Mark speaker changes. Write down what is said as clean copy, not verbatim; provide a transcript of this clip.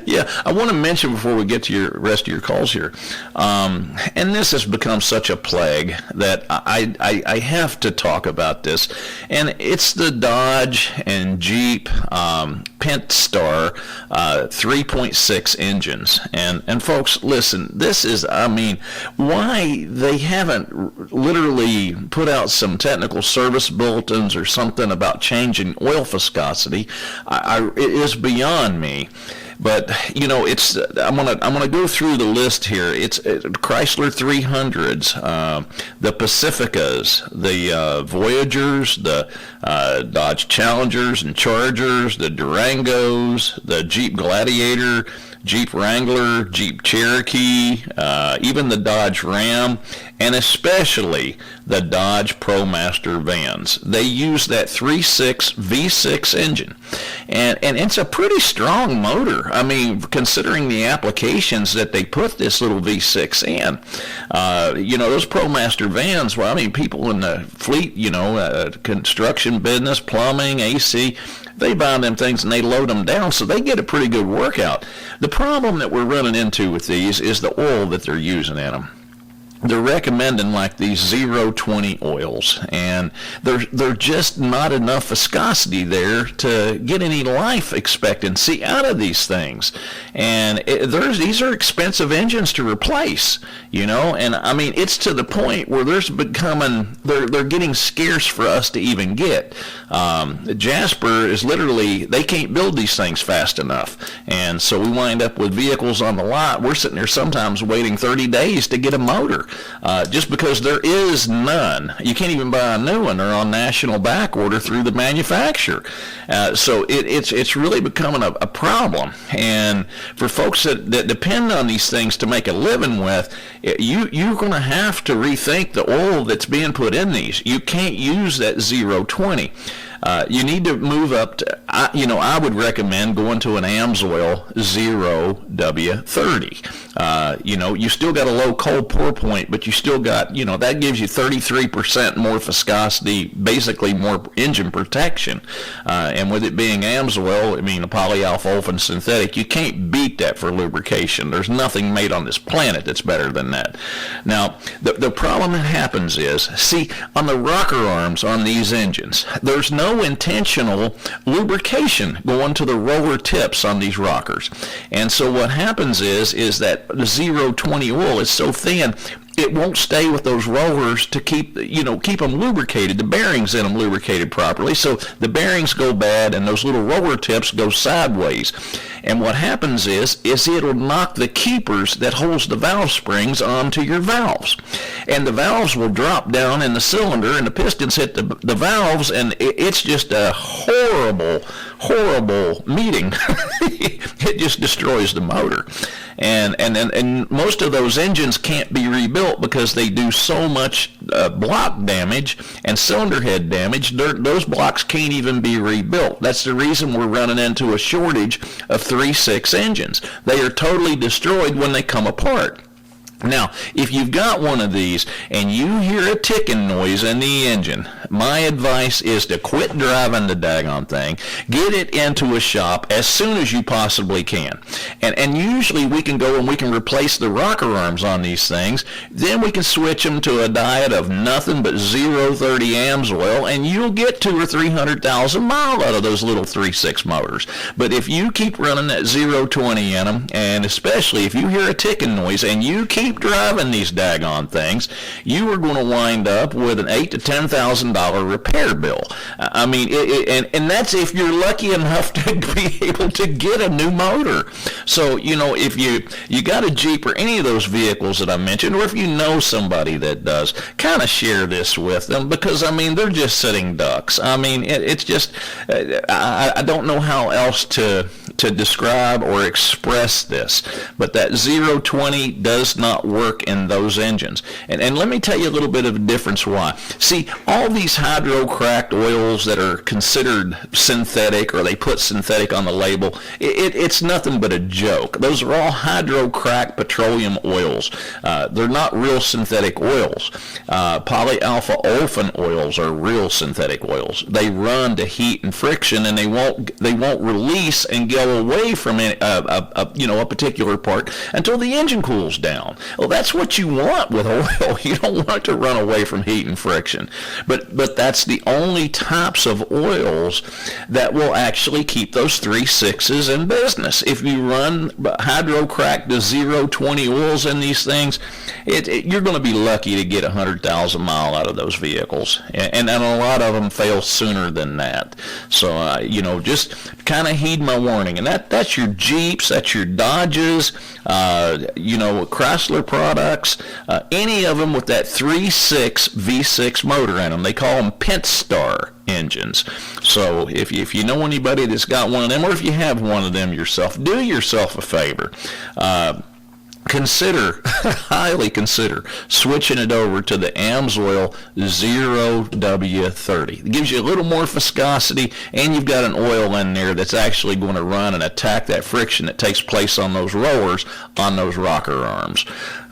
Speaker 1: Yeah, I want to mention before we get to your rest of your calls here, and this has become such a plague that I have to talk about this, and it's the Dodge and Jeep Pentastar 3.6 engines. And folks, listen, this is, I mean, why they haven't literally put out some technical service bulletins or something about changing oil viscosity, it is beyond me. But you know, I'm gonna go through the list here. It's Chrysler 300s, the Pacificas, the Voyagers, the Dodge Challengers and Chargers, the Durangos, the Jeep Gladiator, Jeep Wrangler, Jeep Cherokee, even the Dodge Ram, and especially the Dodge ProMaster vans. They use that 3.6 V6 engine, and it's a pretty strong motor. I mean, considering the applications that they put this little V6 in, you know, those ProMaster vans. Well, I mean, people in the fleet, you know, construction business, plumbing, AC. They buy them things and they load them down, so they get a pretty good workout. The problem that we're running into with these is the oil that they're using in them. They're recommending like these 0-20 oils, and there's just not enough viscosity there to get any life expectancy out of these things. And these are expensive engines to replace, you know. And I mean, it's to the point where they're getting scarce for us to even get. Jasper is literally, they can't build these things fast enough, and so we wind up with vehicles on the lot. We're sitting there sometimes waiting 30 days to get a motor. Just because there is none. You can't even buy a new one. They're on national back order through the manufacturer. So it's really becoming a problem. And for folks that depend on these things to make a living with, you're going to have to rethink the oil that's being put in these. You can't use that 0-20. You need to move up to, I would recommend going to an AMSOIL 0W30. You still got a low cold pour point, but you still got, that gives you 33% more viscosity, basically more engine protection. And with it being AMSOIL, I mean, a polyalpha-olefin synthetic, you can't beat that for lubrication. There's nothing made on this planet that's better than that. Now, the problem that happens is, see, on the rocker arms on these engines, there's no intentional lubrication going to the roller tips on these rockers. And so what happens is that the 0-20 oil is so thin, it won't stay with those rollers to keep them lubricated, the bearings in them lubricated properly. So the bearings go bad and those little roller tips go sideways. And what happens is it'll knock the keepers that holds the valve springs onto your valves. And the valves will drop down in the cylinder and the pistons hit the valves, and it's just a horrible meeting. It just destroys the motor. And most of those engines can't be rebuilt because they do so much block damage and cylinder head damage. Those blocks can't even be rebuilt. That's the reason we're running into a shortage of 3.6 engines. They are totally destroyed when they come apart. Now, if you've got one of these and you hear a ticking noise in the engine, my advice is to quit driving the daggone thing. Get it into a shop as soon as you possibly can. And usually we can go and we can replace the rocker arms on these things. Then we can switch them to a diet of nothing but 0-30 AMSOIL, and you'll get 200,000 or 300,000 miles out of those little 3.6 motors. But if you keep running that 0-20 in them, and especially if you hear a ticking noise and you keep driving these daggone things, you are going to wind up with an $8,000 to $10,000 repair bill. I mean, and that's if you're lucky enough to be able to get a new motor. So, if you got a Jeep or any of those vehicles that I mentioned, or if you know somebody that does, kind of share this with them, because, I mean, they're just sitting ducks. I mean, it's just, I don't know how else to describe or express this, but that 0-20 does not not work in those engines. And let me tell you a little bit of a difference why. See, all these hydro-cracked oils that are considered synthetic, or they put synthetic on the label, it's nothing but a joke. Those are all hydro-cracked petroleum oils. They're not real synthetic oils. Polyalpha olefin oils are real synthetic oils. They run to heat and friction, and they won't release and go away from a particular part until the engine cools down. Well, that's what you want with oil. You don't want it to run away from heat and friction. But that's the only types of oils that will actually keep those 3.6s in business. If you run hydro-cracked to 0-20 oils in these things, you're going to be lucky to get 100,000 mile out of those vehicles. And a lot of them fail sooner than that. So, just kind of heed my warning. And that's your Jeeps, that's your Dodges, Chrysler products, any of them with that 3.6 V6 motor in them. They call them Pentastar engines. So if you know anybody that's got one of them, or if you have one of them yourself, do yourself a favor. Highly consider switching it over to the AMSOIL 0W30. It gives you a little more viscosity, and you've got an oil in there that's actually going to run and attack that friction that takes place on those rollers, on those rocker arms.